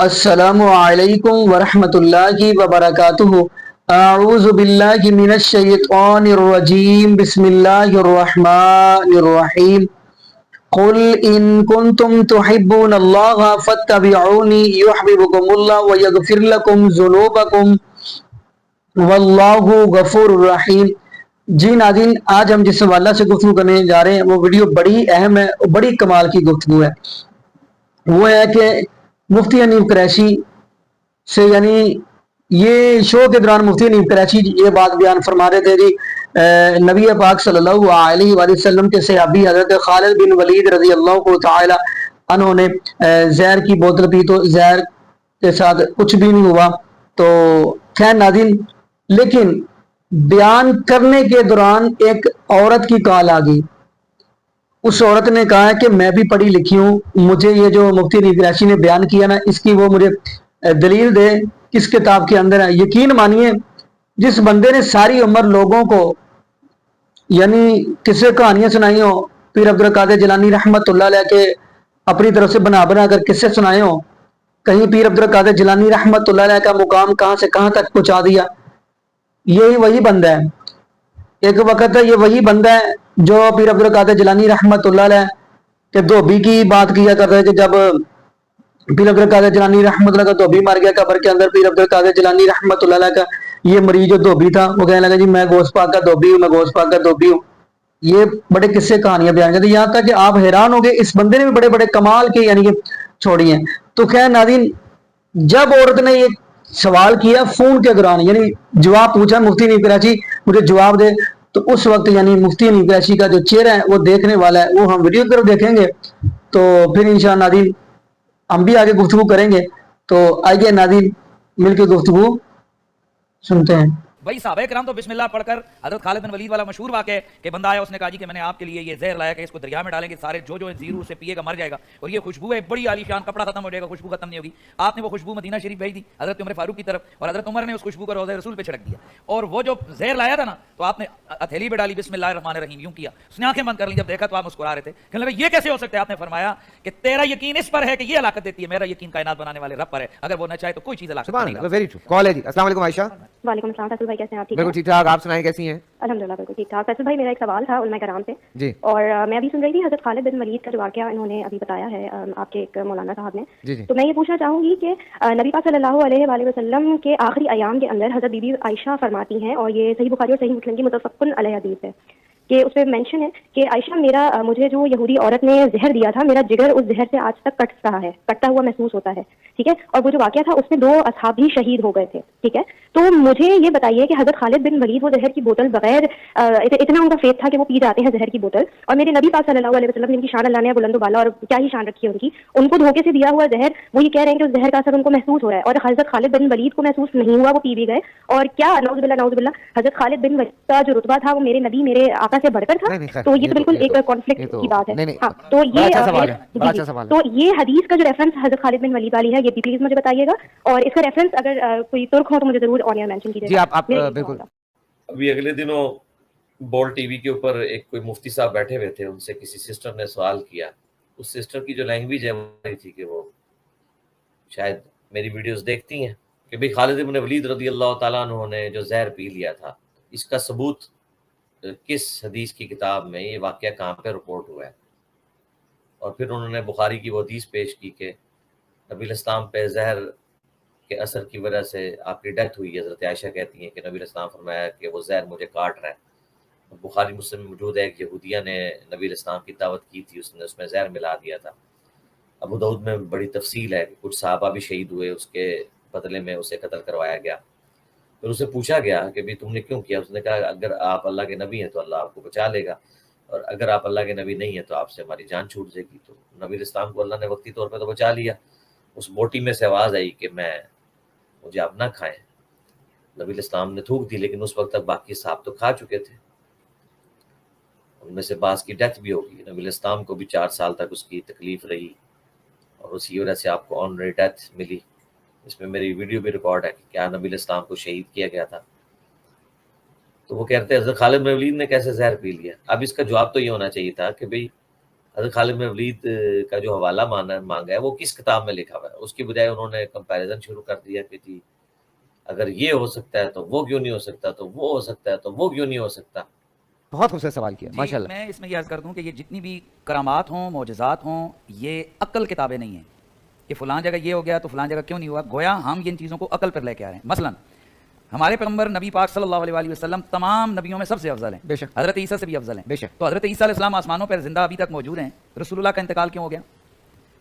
السلام علیکم ورحمۃ اللہ وبرکاتہ۔ اعوذ باللہ من الشیطان الرجیم، بسم اللہ الرحمن الرحیم۔ قل ان کنتم تحبون اللہ فاتبعونی یحببکم اللہ ویغفر لکم ذنوبکم واللہ غفور الرحیم۔ جی ناظرین، آج ہم جس حوالہ سے گفتگو کرنے جا رہے ہیں وہ ویڈیو بڑی اہم ہے اور بڑی کمال کی گفتگو ہے۔ وہ ہے کہ مفتی حنیف قریشی سے، یعنی یہ شو کے دوران مفتی حنیف قریشی یہ بات بیان فرما رہے تھے جی نبی پاک صلی اللہ علیہ وآلہ وسلم کے صحابی حضرت خالد بن ولید رضی اللہ تعالی عنہ نے زہر کی بوتل پی تو زہر کے ساتھ کچھ بھی نہیں ہوا۔ تو خیر ناظرین، لیکن بیان کرنے کے دوران ایک عورت کی کال آ گئی۔ اس عورت نے کہا ہے کہ میں بھی پڑھی لکھی ہوں، مجھے یہ جو مفتی حنیف قریشی نے بیان کیا نا اس کی وہ مجھے دلیل دے کس کتاب کے اندر ہے۔ یقین مانیے جس بندے نے ساری عمر لوگوں کو یعنی قصے کہانیاں سنائی ہوں، پیر عبد القادر جیلانی رحمت اللہ علیہ کے اپنی طرف سے بنا بنا کر قصے سنائے ہوں، کہیں پیر عبد القادر جیلانی رحمت اللہ علیہ کا مقام کہاں سے کہاں تک پہنچا دیا، یہی وہی بندہ ہے۔ ایک وقت ہے یہ وہی بندہ ہے جو پیر عبد القادر جیلانی رحمت اللہ علیہ کے دھوبی کی بات کیا کرتا ہے کہ جب پیر عبد القادر جیلانی رحمت اللہ کا دھوبی مار گیا قبر کے اندر، پیر عبد القادر جیلانی رحمت اللہ علیہ کا یہ مریض جو دھوبی تھا وہ کہنے لگا جی میں غوث پاک کا دھوبی ہوں، میں غوث پاک کا دھوبی ہوں۔ یہ بڑے قصے کہانیاں بیان کرتے ہیں، یہاں تک کہ آپ حیران ہو گے اس بندے نے بھی بڑے بڑے کمال کے یعنی کہ چھوڑی ہیں۔ تو خیر ناظرین، جب عورت نے یہ سوال کیا فون کے دوران، یعنی جواب پوچھا مفتی حنیف قریشی مجھے جواب دے، تو اس وقت یعنی مفتی حنیف قریشی کا جو چہرہ ہے وہ دیکھنے والا ہے، وہ ہم ویڈیو پر دیکھیں گے تو پھر انشاءاللہ ناظرین ہم بھی آگے گفتگو کریں گے۔ تو آئیے ناظرین مل کے گفتگو سنتے ہیں۔ بھائی صحابہ کرام تو بسم اللہ پڑھ کر، حضرت خالد بن ولید والا مشہور واقعہ ہے کہ بندہ آیا، اس نے کہا جی کہ میں نے آپ کے لیے یہ زہر لایا کہ اس کو دریا میں ڈالیں گے، سارے جو زیرو سے پیے گا مر جائے گا، اور یہ خوشبو ہے بڑی عالی شان، کپڑا ختم ہو جائے گا، خوشبو ختم نہیں ہوگی۔ آپ نے وہ خوشبو مدینہ شریف بھیج دی حضرت عمر فاروق کی طرف، اور حضرت عمر نے اس خوشبو کو روضہ رسول پہ چھڑک دیا، اور وہ جو زہر لایا تھا نا تو آپ نے ہتھیلی پہ ڈالی، بسم اللہ الرحمن الرحیم یوں کیا، اس نے آنکھیں بند کر لی، جب دیکھا تو آپ مسکرا رہے تھے، کہنے لگا یہ کیسے ہو سکتا ہے؟ آپ نے فرمایا کہ تیرا یقین اس پر ہے کہ یہ ہلاکت دیتی ہے، میرا یقین کائنات بنانے والے رب پر ہے، اگر وہ نہ چاہے تو کوئی چیز ہلاکت نہیں کرتی۔ Very true. کال ہے جی۔ السلام علیکم عائشہ۔ وعلیکم السلام فیصل بھائی، کیسے ہیں آپ؟ ٹھیک بالکل ٹھیک ٹھاک، آپ سنائیں کیسی ہیں؟ الحمدللہ بالکل ٹھیک ٹھاک۔ فیصل بھائی میرا ایک سوال تھا علماء کرام سے جی اور میں ابھی سن رہی تھی حضرت خالد بن ولید کا جو واقعہ انہوں نے ابھی بتایا ہے آپ کے ایک مولانا صاحب نے، جی جی تو میں یہ پوچھنا چاہوں گی کہ نبی پاک صلی اللہ علیہ وآلہ وسلم کے آخری ایام کے اندر حضرت بی بی عائشہ فرماتی ہیں، اور یہ صحیح بخاری اور صحیح مسلم کی متفق علیہ حدیث ہے کہ اس پہ مینشن ہے کہ عائشہ مجھے جو یہودی عورت نے زہر دیا تھا، میرا جگر اس زہر سے آج تک کٹ رہا ہے، کٹتا ہوا محسوس ہوتا ہے، ٹھیک ہے، اور وہ جو واقعہ تھا اس میں 2 اصحاب بھی شہید ہو گئے تھے، ٹھیک ہے۔ تو مجھے یہ بتائیے کہ حضرت خالد بن ولید وہ زہر کی بوتل بغیر اتنا ان کا فیت تھا کہ وہ پی جاتے ہیں زہر کی بوتل، اور میرے نبی پاک صلی اللہ علیہ وسلم جن کی شان اللہ نے بلند و بالا اور کیا ہی شان رکھی ہے ان کو دھوکے سے دیا ہوا زہر، وہ یہ کہہ رہے ہیں کہ اس زہر کا اثر ان کو محسوس ہو رہا ہے، اور حضرت خالد بن ولید کو محسوس نہیں ہوا، وہ پی بھی گئے، اور کیا نعوذ باللہ حضرت خالد بن ولید کا جو رتبہ تھا وہ میرے نبی میرے آقا سے بڑھ کر تھا؟ تو یہ تو بالکل ایک کانفلکٹ کی بات ہے۔ ہاں تو بڑا یہ اچھا سوال ہے، بڑا اچھا سوال ہے۔ تو یہ حدیث کا جو ریفرنس حضرت خالد بن ولید والی ہے یہ بھی پلیز مجھے بتائیے گا، اور اس کا ریفرنس اگر کوئی ترک ہو تو مجھے ضرور آن ایئر مینشن کیجیے جی گا۔ آپ بالکل۔ ابھی اگلے دنوں بول ٹی وی کے اوپر ایک کوئی مفتی صاحب بیٹھے ہوئے تھے، ان سے کسی سسٹر نے سوال کیا، اس سسٹر کی جو لینگویج ہے وہ یہ تھی کہ وہ شاید میری ویڈیوز دیکھتی ہیں کہ بھئی خالد بن ولید رضی اللہ تعالیٰ عنہ نے جو زہر پی لیا تھا اس کا ثبوت کس حدیث کی کتاب میں، یہ واقعہ کہاں پہ رپورٹ ہوا ہے، اور پھر انہوں نے بخاری کی وہ حدیث پیش کی کہ نبی الاسلام پہ زہر کے اثر کی وجہ سے آپ کی ڈیتھ ہوئی۔ حضرت عائشہ کہتی ہیں کہ نبی الاسلام فرمایا کہ وہ زہر مجھے کاٹ رہا ہے۔ بخاری مسلم میں موجود ہے کہ یہودیہ نے نبی الاسلام کی دعوت کی تھی، اس نے اس میں زہر ملا دیا تھا۔ ابو داؤد میں بڑی تفصیل ہے کہ کچھ صحابہ بھی شہید ہوئے، اس کے بدلے میں اسے قتل کروایا گیا۔ پھر اسے پوچھا گیا کہ بھی تم نے کیوں کیا؟ اس نے کہا اگر آپ اللہ کے نبی ہیں تو اللہ آپ کو بچا لے گا، اور اگر آپ اللہ کے نبی نہیں ہیں تو آپ سے ہماری جان چھوٹ جائے گی۔ تو نبی الاسلام کو اللہ نے وقتی طور پہ تو بچا لیا۔ اس بوٹی میں سے آواز آئی کہ مجھے آپ نہ کھائیں۔ نبی الاسلام نے تھوک دی، لیکن اس وقت تک باقی صاحب تو کھا چکے تھے، ان میں سے بعض کی ڈیتھ بھی ہوگی۔ نبی الاسلام کو بھی 4 سال تک اس کی تکلیف رہی، اور اسی وجہ سے آپ کو آنری ڈیتھ ملی۔ اس میں میری ویڈیو بھی ریکارڈ ہے کہ کیا نبی الاسلام کو شہید کیا گیا تھا۔ تو وہ کہتے ہیں حضرت خالد بن ولید نے کیسے زہر پی لیا؟ اب اس کا جواب تو یہ ہونا چاہیے تھا کہ بھئی حضرت خالد بن ولید کا جو حوالہ مانگا ہے وہ کس کتاب میں لکھا ہوا ہے، اس کی بجائے انہوں نے کمپیریزن شروع کر دیا کہ جی اگر یہ ہو سکتا ہے تو وہ کیوں نہیں ہو سکتا، تو وہ ہو سکتا ہے تو وہ کیوں نہیں ہو سکتا۔ بہت خوبصورت سوال کیا، جی ماشاء اللہ۔ میں اس میں یہ عرض کر دوں کہ یہ جتنی بھی کرامات ہوں، معجزات ہوں، یہ عقل کتابیں نہیں ہیں کہ فلاں جگہ یہ ہو گیا تو فلاں جگہ کیوں نہیں ہوا، گویا ہم ان چیزوں کو عقل پر لے کے آ رہے ہیں۔ مثلا ہمارے پیغمبر نبی پاک صلی اللہ علیہ وآلہ وسلم تمام نبیوں میں سب سے افضل ہیں، بے شک، حضرت عیسیٰ سے بھی افضل ہیں، بے شک۔ تو حضرت عیسیٰ علیہ السلام آسمانوں پر زندہ ابھی تک موجود ہیں، رسول اللہ کا انتقال کیوں ہو گیا؟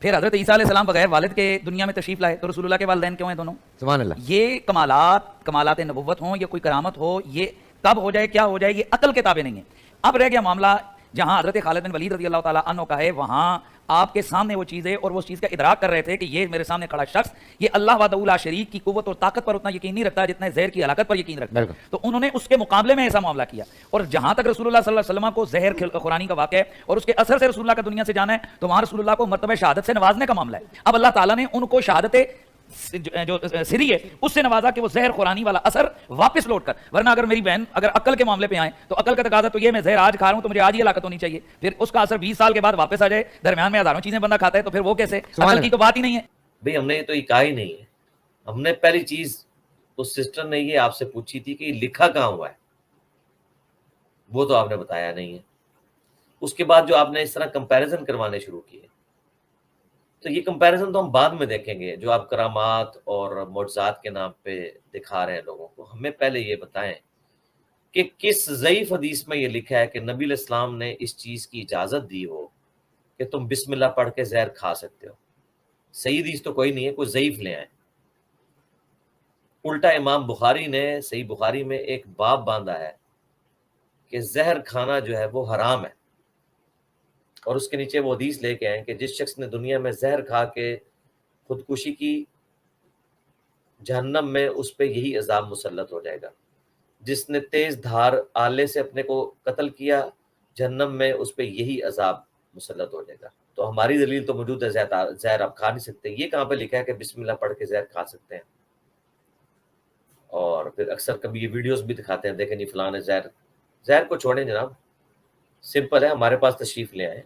پھر حضرت عیسیٰ علیہ السلام بغیر والد کے دنیا میں تشریف لائے تو رسول اللہ کے والدین کیوں ہیں دونوں؟ سبحان اللہ۔ یہ کمالات نبوت ہوں یا کوئی کرامت ہو، یہ کب ہو جائے کیا ہو جائے، یہ عقل کے تابع نہیں ہے۔ اب رہ گیا معاملہ جہاں حضرت خالد بن ولید رضی اللہ تعالیٰ عنہ کا ہے، وہاں آپ کے سامنے وہ چیزیں اور وہ اس چیز کا ادراک کر رہے تھے کہ یہ میرے سامنے کھڑا شخص یہ اللہ وحدہ لا شریک کی قوت اور طاقت پر اتنا یقین نہیں رکھتا جتنا زہر کی ہلاکت پر یقین رکھتا ہے، تو انہوں نے اس کے مقابلے میں ایسا معاملہ کیا۔ اور جہاں تک رسول اللہ صلی اللہ علیہ وسلم کو زہر خورانی کا واقعہ ہے اور اس کے اثر سے رسول اللہ کا دنیا سے جانا ہے، تو وہاں رسول اللہ کو مرتبہ شہادت سے نوازنے کا معاملہ ہے۔ اب اللہ تعالیٰ نے ان کو شہادت جو سری ہے اس سے نوازا کہ وہ زہر خورانی والا اثر واپس لوٹ کر، ورنہ اگر میری بہن اگر عقل کے معاملے پہ آئیں تو عقل کا تقاضا تو یہ میں زہر آج کھا رہا ہوں تو مجھے آج ہی ہلاکت ہونی چاہیے، پھر اس کا اثر 20 سال کے بعد واپس آ جائے، درمیان میں ہزاروں چیزیں بندہ کھاتا ہے، تو پھر وہ کیسے؟ عقل کی تو بات ہی نہیں ہے۔ بھئی ہم نے یہ تو یہ کہا ہی نہیں ہے، ہم نے پہلی چیز اس سسٹر نے یہ آپ سے پوچھی تھی کہ یہ لکھا کہاں ہوا ہے، وہ تو آپ نے بتایا نہیں ہے۔ اس کے بعد جو آپ نے اس طرح کمپیریزن کروانے شروع کیے، تو یہ کمپیریزن تو ہم بعد میں دیکھیں گے، جو آپ کرامات اور معجزات کے نام پہ دکھا رہے ہیں لوگوں کو۔ ہمیں پہلے یہ بتائیں کہ کس ضعیف حدیث میں یہ لکھا ہے کہ نبی علیہ السلام نے اس چیز کی اجازت دی ہو کہ تم بسم اللہ پڑھ کے زہر کھا سکتے ہو۔ صحیح حدیث تو کوئی نہیں ہے، کوئی ضعیف لے آئیں۔ الٹا امام بخاری نے صحیح بخاری میں ایک باب باندھا ہے کہ زہر کھانا جو ہے وہ حرام ہے، اور اس کے نیچے وہ حدیث لے کے آئیں کہ جس شخص نے دنیا میں زہر کھا کے خودکشی کی، جہنم میں اس پہ یہی عذاب مسلط ہو جائے گا۔ جس نے تیز دھار آلے سے اپنے کو قتل کیا، جہنم میں اس پہ یہی عذاب مسلط ہو جائے گا۔ تو ہماری دلیل تو موجود ہے، زہر آپ کھا نہیں سکتے۔ یہ کہاں پہ لکھا ہے کہ بسم اللہ پڑھ کے زہر کھا سکتے ہیں؟ اور پھر اکثر کبھی یہ ویڈیوز بھی دکھاتے ہیں، دیکھیں نہیں فلاں نے زہر کو چھوڑیں جناب، سمپل ہے، ہمارے پاس تشریف لے آئیں،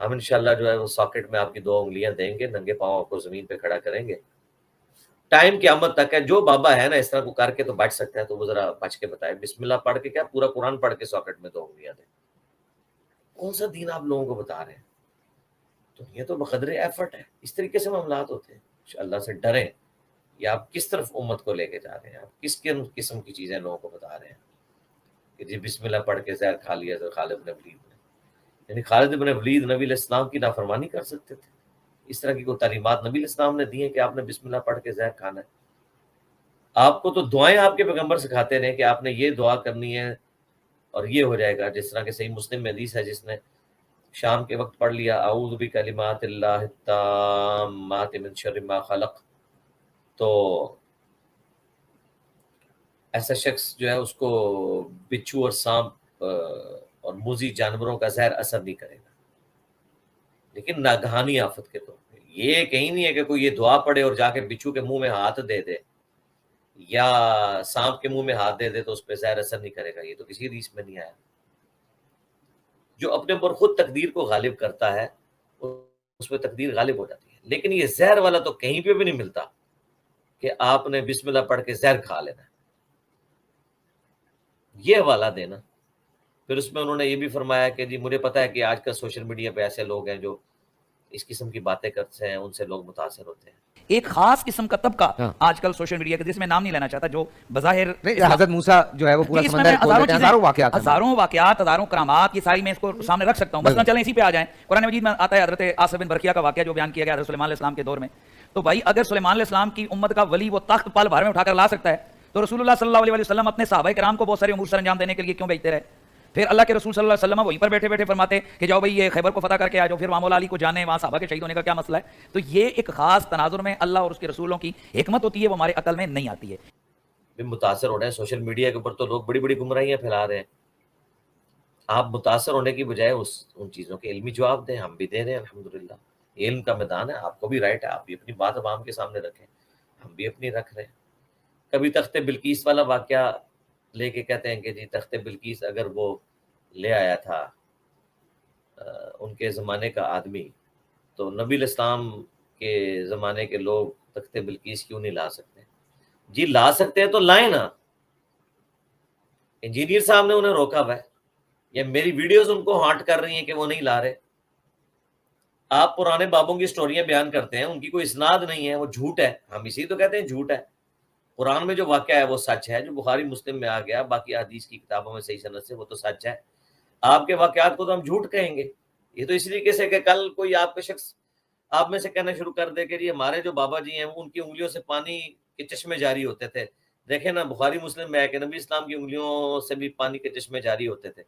ہم انشاءاللہ جو ہے وہ ساکٹ میں آپ کی 2 انگلیاں دیں گے، ننگے پاؤں آپ کو زمین پہ کھڑا کریں گے۔ ٹائم قیامت تک ہے، جو بابا ہے نا اس طرح کو کر کے تو بچ سکتا ہے تو وہ ذرا بچ کے بتائے، بسم اللہ پڑھ کے کیا پورا قرآن پڑھ کے ساکٹ میں 2 انگلیاں دیں۔ کون سا دین آپ لوگوں کو بتا رہے ہیں؟ تو یہ تو بقدر ایفرٹ ہے، اس طریقے سے معاملات ہوتے ہیں۔ اللہ سے ڈریں، یا آپ کس طرف امت کو لے کے جا رہے ہیں، آپ کس قسم کی چیزیں لوگوں کو بتا رہے ہیں کہ جی بسم اللہ پڑھ کے زہر کھا لیا تو خالد بن ولید نے، یعنی خالد بن ولید نبی علیہ السلام کی نافرمانی کر سکتے تھے؟ اس طرح کی کوئی تعلیمات نبی علیہ السلام نے دی ہیں کہ آپ نے بسم اللہ پڑھ کے زہر کھانا ہے؟ آپ کو تو دعائیں آپ کے پیغمبر سکھاتے رہے کہ آپ نے یہ دعا کرنی ہے اور یہ ہو جائے گا، جس طرح کہ صحیح مسلم میں حدیث ہے جس نے شام کے وقت پڑھ لیا اعوذ بکلمات اللہ التامات من شر ما خلق، تو ایسا شخص جو ہے اس کو بچھو اور سانپ اور موذی جانوروں کا زہر اثر نہیں کرے گا، لیکن ناگہانی آفت کے طور پہ۔ یہ کہیں نہیں ہے کہ کوئی یہ دعا پڑھے اور جا کے بچھو کے منہ میں ہاتھ دے دے یا سانپ کے منہ میں ہاتھ دے دے تو اس پہ زہر اثر نہیں کرے گا، یہ تو کسی حدیث میں نہیں آیا۔ جو اپنے پر خود تقدیر کو غالب کرتا ہے اس پہ تقدیر غالب ہو جاتی ہے، لیکن یہ زہر والا تو کہیں پہ بھی نہیں ملتا کہ آپ نے بسم اللہ پڑھ کے زہر کھا لینا ہے، یہ حوالہ دینا۔ پھر اس میں انہوں نے یہ بھی فرمایا کہ جی مجھے پتا ہے کہ آج کل سوشل میڈیا پہ ایسے لوگ ہیں جو اس قسم کی باتیں کرتے ہیں، ان سے لوگ متاثر ہوتے ہیں۔ ایک خاص قسم کا طبقہ آج کل سوشل میڈیا کے، جس میں نام نہیں لینا چاہتا، جو بظاہر حضرت موسیٰ جو ہے وہ پورا سمندر کھول دیتے ہیں، ہزاروں واقعات، ہزاروں کرامات، یہ ساری میں اس کو سامنے رکھ سکتا ہوں۔ مثلا چلیں اسی پہ آ جائیں، قرآن مجید میں آتا ہے حضرت آصف بن برقیہ کا واقعہ جو بیان کیا گیا حضرت سلیمان علیہ السلام کے دور میں۔ تو بھائی اگر سلیمان علیہ السلام کی امت کا ولی وہ تخت پل بھر میں اٹھا کر لا سکتا ہے تو رسول اللہ صلی اللہ علیہ وسلم اپنے صحابہ کرام کو بہت سارے امور سر انجام دینے کے لیے کیوں بھیجتے رہے؟ پھر اللہ کے رسول صلی اللہ علیہ وسلم وہیں پر بیٹھے بیٹھے فرماتے کہ جاؤ بھائی یہ خیبر کو فتح کر کے آ جاؤ، پھر وہاں مولا علی کو جانے، وہاں صحابہ کے شہید ہونے کا کیا مسئلہ ہے؟ تو یہ ایک خاص تناظر میں اللہ اور اس کے رسولوں کی حکمت ہوتی ہے، وہ ہمارے عقل میں نہیں آتی ہے۔ متاثر ہو رہے ہیں سوشل میڈیا کے اوپر، تو لوگ بڑی بڑی گمراہیاں پھیلا رہے ہیں۔ آپ متاثر ہونے کی بجائے ان چیزوں کے علمی جواب دیں، ہم بھی دے رہے ہیں الحمدللہ۔ علم کا میدان ہے، آپ کو بھی رائٹ ہے، آپ بھی اپنی بات عوام کے سامنے رکھیں، ہم بھی اپنی رکھ رہے ہیں۔ کبھی تخت بلقیس والا واقعہ لے کے کہتے ہیں کہ جی تخت بلقیس اگر وہ لے آیا تھا ان کے زمانے کا آدمی، تو نبی علیہ السلام کے زمانے کے لوگ تخت بلقیس کیوں نہیں لا سکتے؟ جی لا سکتے ہیں تو لائیں نا، انجینئر صاحب نے انہیں روکا ہوا ہے، یا میری ویڈیوز ان کو ہانٹ کر رہی ہیں کہ وہ نہیں لا رہے۔ آپ پرانے بابوں کی سٹوریاں بیان کرتے ہیں، ان کی کوئی اسناد نہیں ہے، وہ جھوٹ ہے، ہم اسی تو کہتے ہیں جھوٹ ہے۔ قرآن میں جو واقعہ ہے وہ سچ ہے، جو بخاری مسلم میں آ گیا، باقی حدیث کی کتابوں میں صحیح سند سے، وہ تو سچ ہے۔ آپ کے واقعات کو تو ہم جھوٹ کہیں گے۔ یہ تو اس طریقے سے کہ کل کوئی آپ کا شخص آپ میں سے کہنا شروع کر دے کہ جی ہمارے جو بابا جی ہیں ان کی انگلیوں سے پانی کے چشمے جاری ہوتے تھے، دیکھیں نا بخاری مسلم میں ہے کہ نبی اسلام کی انگلیوں سے بھی پانی کے چشمے جاری ہوتے تھے،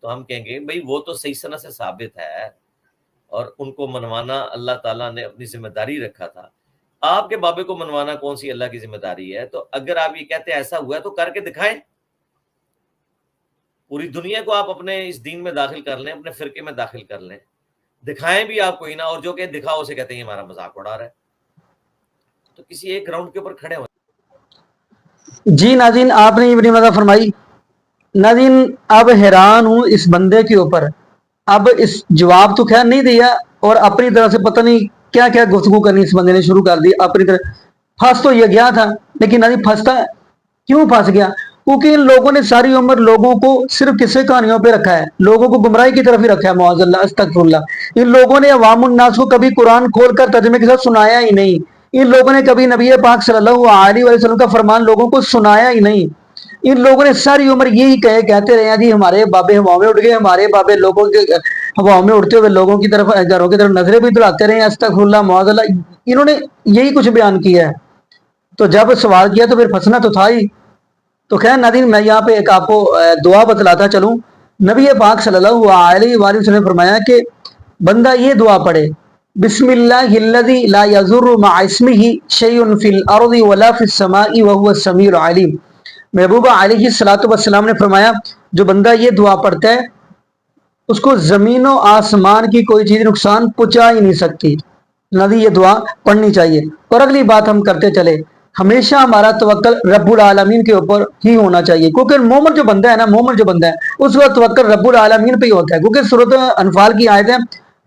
تو ہم کہیں گے بھئی وہ تو صحیح سند سے ثابت ہے، اور ان کو منوانا اللہ تعالیٰ نے اپنی ذمہ داری رکھا تھا۔ آپ کے بابے کو منوانا کون سی اللہ کی ذمہ داری ہے؟ تو اگر آپ یہ کہتے ہیں ایسا ہوا ہے تو کر کے دکھائیں، پوری دنیا کو آپ اپنے اس دین میں داخل کر لیں، اپنے فرقے میں داخل کر لیں، دکھائیں بھی آپ کوئی نہ، اور جو کہ دکھاؤ اسے کہتے ہیں یہ ہمارا مذاق اڑا رہا ہے۔ تو کسی ایک گراؤنڈ کے اوپر کھڑے ہو۔ جی ناظرین، آپ نے یہ بڑی مزہ فرمائی۔ ناظرین اب حیران ہوں اس بندے کے اوپر، اب اس جواب تو خیر نہیں دیا، اور اپنی طرح سے پتہ نہیں کیا کیا گفتگو کرنی اس بندے نے شروع کر دی اپنی طرح۔ پھنس تو یہ گیا تھا، لیکن ناظرین پھنستا کیوں پھنس گیا؟ کیونکہ ان لوگوں نے ساری عمر لوگوں کو صرف قصے کہانیوں پہ رکھا ہے، لوگوں کو گمراہی کی طرف ہی رکھا ہے، معاذ اللہ استغفر اللہ۔ ان لوگوں نے عوام الناس کو کبھی قرآن کھول کر ترجمے کے ساتھ سنایا ہی نہیں، ان لوگوں نے کبھی نبی پاک صلی اللہ علیہ وسلم کا فرمان لوگوں کو سنایا ہی نہیں۔ ان لوگوں نے ساری عمر یہی کہتے رہے ہیں جی ہمارے بابے ہواؤں میں اڑ گئے، ہمارے بابے لوگوں کے ہواؤں میں اڑتے ہوئے لوگوں کی طرف، گھروں کی طرف نظریں بھی دلاتے رہے ہیں، استغفر اللہ معاذ اللہ۔ انہوں نے یہی کچھ بیان کیا ہے، تو جب سوال کیا تو پھر پھنسنا تو تھا ہی۔ تو خیر ناظرین میں یہاں پہ ایک آپ کو دعا بتلاتا چلوں۔ نبی پاک صلی اللہ علیہ وآلہ وسلم نے فرمایا کہ بندہ یہ دعا پڑھے، بسم اللہ الذی لا یضر مع اسمہ شیء فی الارض ولا فی السماء وهو السمیع العلیم۔ محبوبہ علیہ الصلوۃ والسلام نے فرمایا جو بندہ یہ دعا پڑھتا ہے اس کو زمین و آسمان کی کوئی چیز نقصان پہنچا ہی نہیں سکتی۔ نبی یہ دعا پڑھنی چاہیے۔ اور اگلی بات ہم کرتے چلے، ہمیشہ ہمارا توکل رب العالمین کے اوپر ہی ہونا چاہیے، کیونکہ مومن جو بندہ ہے نا، مومن جو بندہ ہے اس کا توکل رب العالمین پہ ہی ہوتا ہے، کیونکہ سورۃ انفال کی آیت ہے،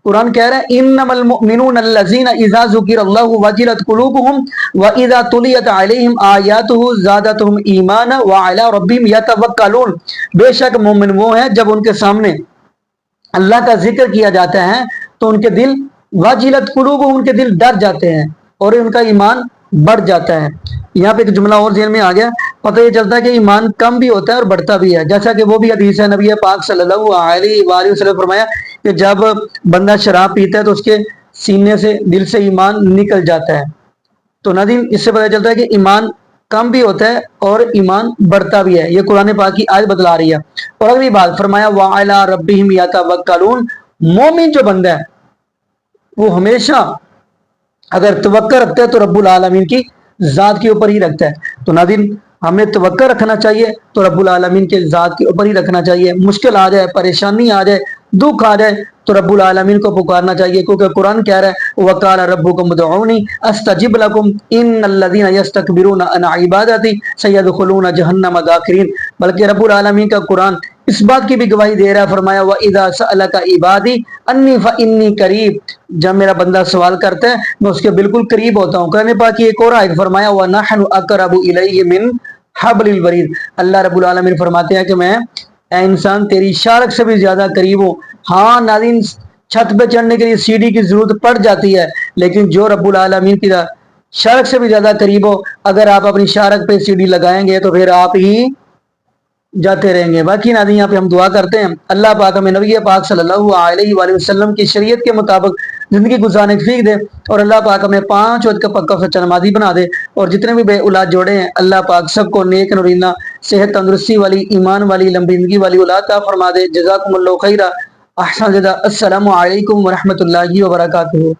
قرآن کہہ رہا ہے انما المؤمنون الذین اذا ذکر اللہ وجلت قلوبهم واذا تلیت علیہم آیاتہ زادتہم ایمانا وعلی ربہم یتوکلون۔ بے شک مومن وہ ہیں جب ان کے سامنے اللہ کا ذکر کیا جاتا ہے تو ان کے دل واجلت قلوبہم، ان کے دل ڈر جاتے ہیں اور ان کا ایمان بڑھ جاتا ہے۔ یہاں پہ ایک جملہ اور ذہن میں آ گیا، پتہ یہ چلتا ہے کہ ایمان کم بھی ہوتا ہے اور بڑھتا بھی ہے، جیسا کہ وہ بھی حدیث ہے، نبی پاک صلی اللہ علیہ وآلہ وسلم نے فرمایا کہ جب بندہ شراب پیتا ہے تو اس کے سینے سے، دل سے ایمان نکل جاتا ہے۔ تو ناظرین اس سے پتہ چلتا ہے کہ ایمان کم بھی ہوتا ہے اور ایمان بڑھتا بھی ہے، یہ قرآن پاک کی آیت بتلا رہی ہے۔ اور اگلی بات فرمایا وَعَلَىٰ رَبِّهِمْ يَتَوَكَّلُونَ، مومن جو بندہ ہے وہ ہمیشہ اگر توقع رکھتا ہے تو رب العالمین کی ذات کے اوپر ہی رکھتا ہے۔ تو ناظرین ہمیں توقع رکھنا چاہیے تو رب العالمین کے ذات کے اوپر ہی رکھنا چاہیے۔ مشکل آ جائے، پریشانی آ جائے، دکھ آ جائے تو رب العالمین کو پکارنا چاہیے، کیونکہ قرآن کہہ رہا ہے وَقَالَ رَبُّكُمُ ادْعُونِي أَسْتَجِبْ لَكُمْ إِنَّ الَّذِينَ يَسْتَكْبِرُونَ عَنْ عِبَادَتِي سَيَدْخُلُونَ جَهَنَّمَ دَاخِرِينَ۔ بلکہ رب العالمین کا قرآن اس بات کی بھی گواہی دے رہا ہے، فرمایا وَإِذَا سَأَلَكَ عِبَادِي أَنِّي فَإِنِّي قَرِيبٌ، جب میرا بندہ سوال کرتا ہے میں اس کے بالکل قریب ہوتا ہوں۔ قرآن پاک کی ایک اور آیت فرمایا وَنَحْنُ أَقْرَبُ إِلَيْهِ مِنْ حَبْلِ الْوَرِيدِ، اللہ رب العالمین فرماتے ہیں کہ میں اے انسان تیری شارک سے بھی زیادہ قریب ہوں۔ ہاں ناظرین چھت پہ چڑھنے کے لیے سیڑھی کی ضرورت پڑ جاتی ہے، لیکن جو رب العالمین کی شارک سے بھی زیادہ قریب ہو، اگر آپ اپنی شارک پہ سیڑھی لگائیں گے تو پھر آپ ہی جاتے رہیں گے۔ باقی ناظرین یہاں پہ ہم دعا کرتے ہیں اللہ پاک ہمیں نبی پاک صلی اللہ علیہ وآلہ وسلم کی شریعت کے مطابق زندگی گزارنے کی توفیق دے، اور اللہ پاک ہمیں 5 وقت کا پکا سچا نمازی بنا دے، اور جتنے بھی بے اولاد جوڑے ہیں اللہ پاک سب کو نیک نورینہ صحت تندرستی والی، ایمان والی، لمبی زندگی والی اولاد عطا فرما دے۔ جزاکم اللہ خیرہ، احسن جزا۔ السلام علیکم ورحمۃ اللہ وبرکاتہ۔